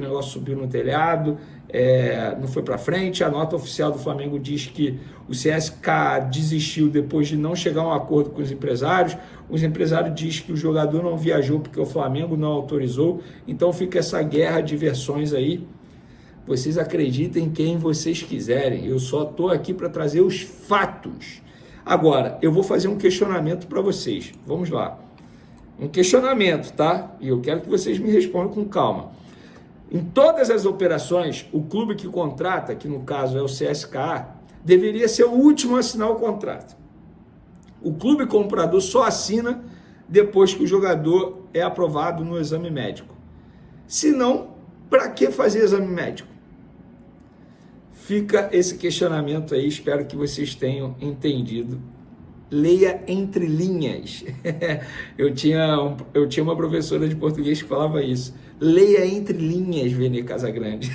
negócio subiu no telhado, não foi para frente. A nota oficial do Flamengo diz que o CSKA desistiu depois de não chegar a um acordo com os empresários. Os empresários dizem que o jogador não viajou porque o Flamengo não autorizou. Então fica essa guerra de versões aí. Vocês acreditem em quem vocês quiserem. Eu só estou aqui para trazer os fatos. Agora, eu vou fazer um questionamento para vocês. Vamos lá. Um questionamento, tá? E eu quero que vocês me respondam com calma. Em todas as operações, o clube que contrata, que no caso é o CSKA, deveria ser o último a assinar o contrato. O clube comprador só assina depois que o jogador é aprovado no exame médico. Se não, para que fazer exame médico? Fica esse questionamento aí, espero que vocês tenham entendido. Leia entre linhas. Eu tinha uma professora de português que falava isso. Leia entre linhas, Vene Casagrande.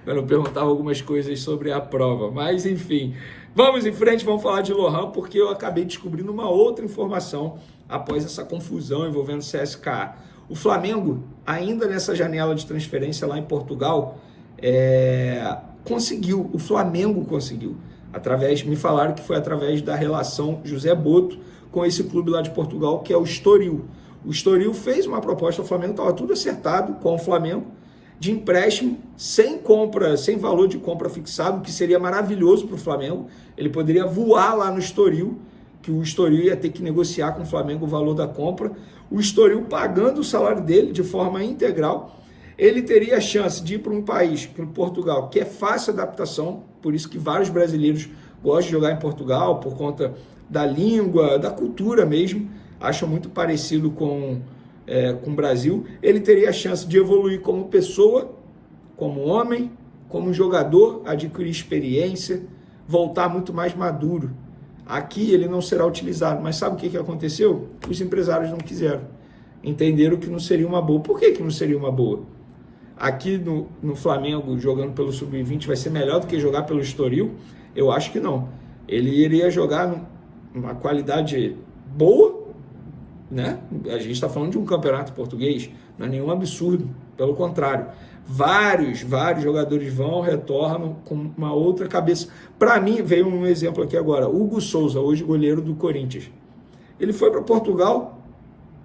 Quando eu perguntava algumas coisas sobre a prova. Mas, enfim, vamos em frente, vamos falar de Lohan, porque eu acabei descobrindo uma outra informação após essa confusão envolvendo o CSKA. O Flamengo, ainda nessa janela de transferência lá em Portugal, conseguiu, o Flamengo conseguiu, me falaram que foi através da relação José Boto com esse clube lá de Portugal, que é o Estoril. O Estoril fez uma proposta ao Flamengo, estava tudo acertado com o Flamengo, de empréstimo, sem compra, sem valor de compra fixado, que seria maravilhoso para o Flamengo. Ele poderia voar lá no Estoril, que o Estoril ia ter que negociar com o Flamengo o valor da compra. O Estoril pagando o salário dele de forma integral. Ele teria a chance de ir para um país, para Portugal, que é fácil adaptação, por isso que vários brasileiros gostam de jogar em Portugal, por conta da língua, da cultura mesmo, acham muito parecido com o Brasil. Ele teria a chance de evoluir como pessoa, como homem, como jogador, adquirir experiência, voltar muito mais maduro. Aqui ele não será utilizado, mas sabe o que aconteceu? Os empresários não quiseram, entenderam que não seria uma boa. Por que não seria uma boa? Aqui no Flamengo, jogando pelo Sub-20, vai ser melhor do que jogar pelo Estoril? Eu acho que não. Ele iria jogar numa qualidade boa, né? A gente está falando de um campeonato português, não é nenhum absurdo, pelo contrário. Vários jogadores retornam com uma outra cabeça. Para mim, veio um exemplo aqui agora, Hugo Souza, hoje goleiro do Corinthians. Ele foi para Portugal,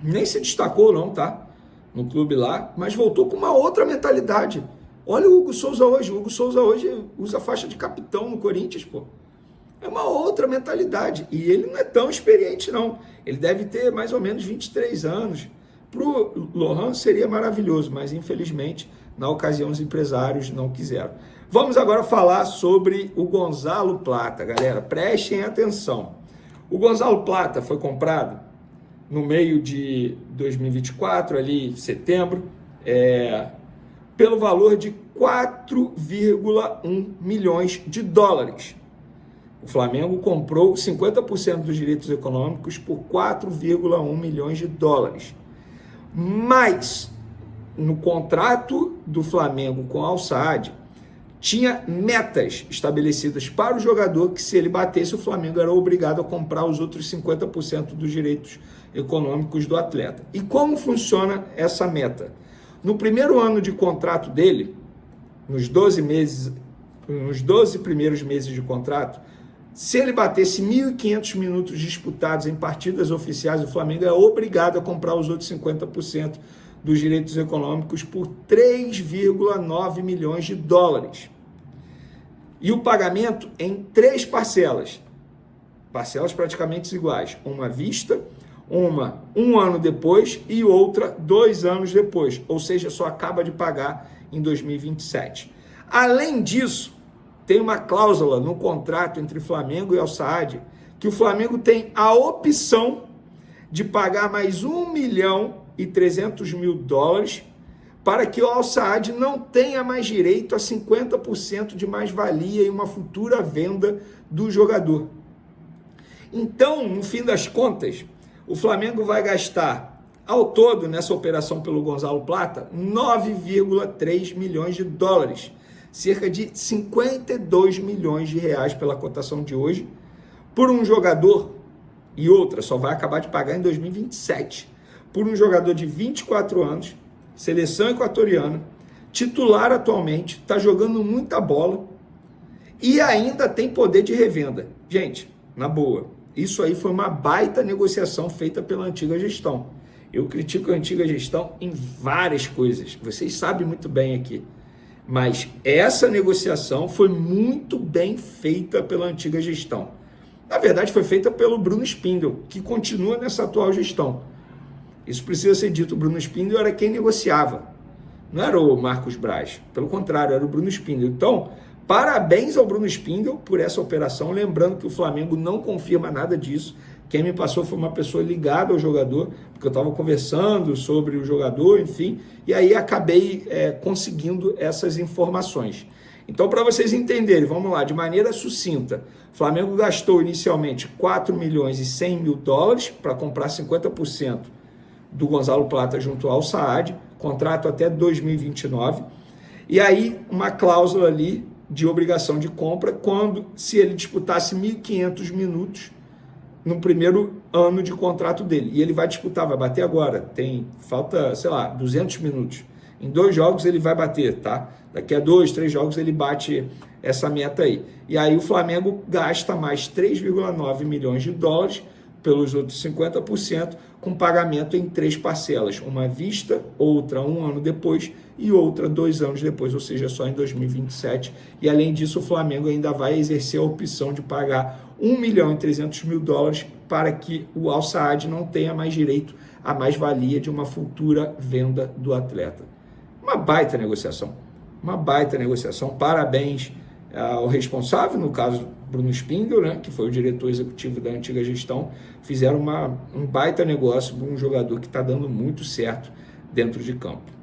nem se destacou não, tá? No clube lá, mas voltou com uma outra mentalidade. Olha o Hugo Souza hoje. O Hugo Souza hoje usa faixa de capitão no Corinthians, pô. É uma outra mentalidade. E ele não é tão experiente, não. Ele deve ter mais ou menos 23 anos. Pro Lohan seria maravilhoso, mas infelizmente, na ocasião, os empresários não quiseram. Vamos agora falar sobre o Gonzalo Plata, galera. Prestem atenção. O Gonzalo Plata foi comprado no meio de 2024, ali setembro, pelo valor de 4,1 milhões de dólares. O Flamengo comprou 50% dos direitos econômicos por 4,1 milhões de dólares. Mas, no contrato do Flamengo com a Al Saad, tinha metas estabelecidas para o jogador que, se ele batesse, o Flamengo era obrigado a comprar os outros 50% dos direitos econômicos do atleta. E como funciona essa meta? No primeiro ano de contrato dele, nos 12 primeiros meses de contrato, se ele batesse 1.500 minutos disputados em partidas oficiais, o Flamengo é obrigado a comprar os outros 50% dos direitos econômicos por 3,9 milhões de dólares. E o pagamento em 3 parcelas praticamente iguais, uma à vista, uma um ano depois e outra 2 anos depois, ou seja, só acaba de pagar em 2027. Além disso, tem uma cláusula no contrato entre Flamengo e Al Saad que o Flamengo tem a opção de pagar mais 1.300.000 dólares para que o Al Saad não tenha mais direito a 50% de mais-valia em uma futura venda do jogador. Então, no fim das contas, o Flamengo vai gastar, ao todo, nessa operação pelo Gonzalo Plata, 9,3 milhões de dólares, cerca de 52 milhões de reais pela cotação de hoje, por um jogador, e outra, só vai acabar de pagar em 2027, por um jogador de 24 anos, seleção equatoriana, titular atualmente, está jogando muita bola e ainda tem poder de revenda. Gente, na boa, isso aí foi uma baita negociação feita pela antiga gestão. Eu critico a antiga gestão em várias coisas, vocês sabem muito bem aqui. Mas essa negociação foi muito bem feita pela antiga gestão. Na verdade, foi feita pelo Bruno Spindel, que continua nessa atual gestão. Isso precisa ser dito, o Bruno Spindel era quem negociava. Não era o Marcos Braz, pelo contrário, era o Bruno Spindel. Então, parabéns ao Bruno Spindel por essa operação, lembrando que o Flamengo não confirma nada disso. Quem me passou foi uma pessoa ligada ao jogador, porque eu estava conversando sobre o jogador, enfim, e aí acabei conseguindo essas informações. Então, para vocês entenderem, vamos lá, de maneira sucinta, o Flamengo gastou inicialmente 4 milhões e 100 mil dólares para comprar 50% do Gonzalo Plata junto ao Saad, contrato até 2029, e aí uma cláusula ali de obrigação de compra quando, se ele disputasse 1.500 minutos no primeiro ano de contrato dele, e ele vai disputar, vai bater agora, falta, sei lá, 200 minutos, em 2 jogos ele vai bater, tá? Daqui a 2, 3 jogos ele bate essa meta aí, e aí o Flamengo gasta mais 3,9 milhões de dólares pelos outros 50%, com pagamento em 3 parcelas, uma à vista, outra 1 ano depois e outra 2 anos depois, ou seja, só em 2027. E além disso, o Flamengo ainda vai exercer a opção de pagar 1 milhão e 300 mil dólares para que o Al Saad não tenha mais direito à mais-valia de uma futura venda do atleta. Uma baita negociação, parabéns ao responsável, no caso Bruno Spindel, né, que foi o diretor executivo da antiga gestão, fizeram um baita negócio com um jogador que está dando muito certo dentro de campo.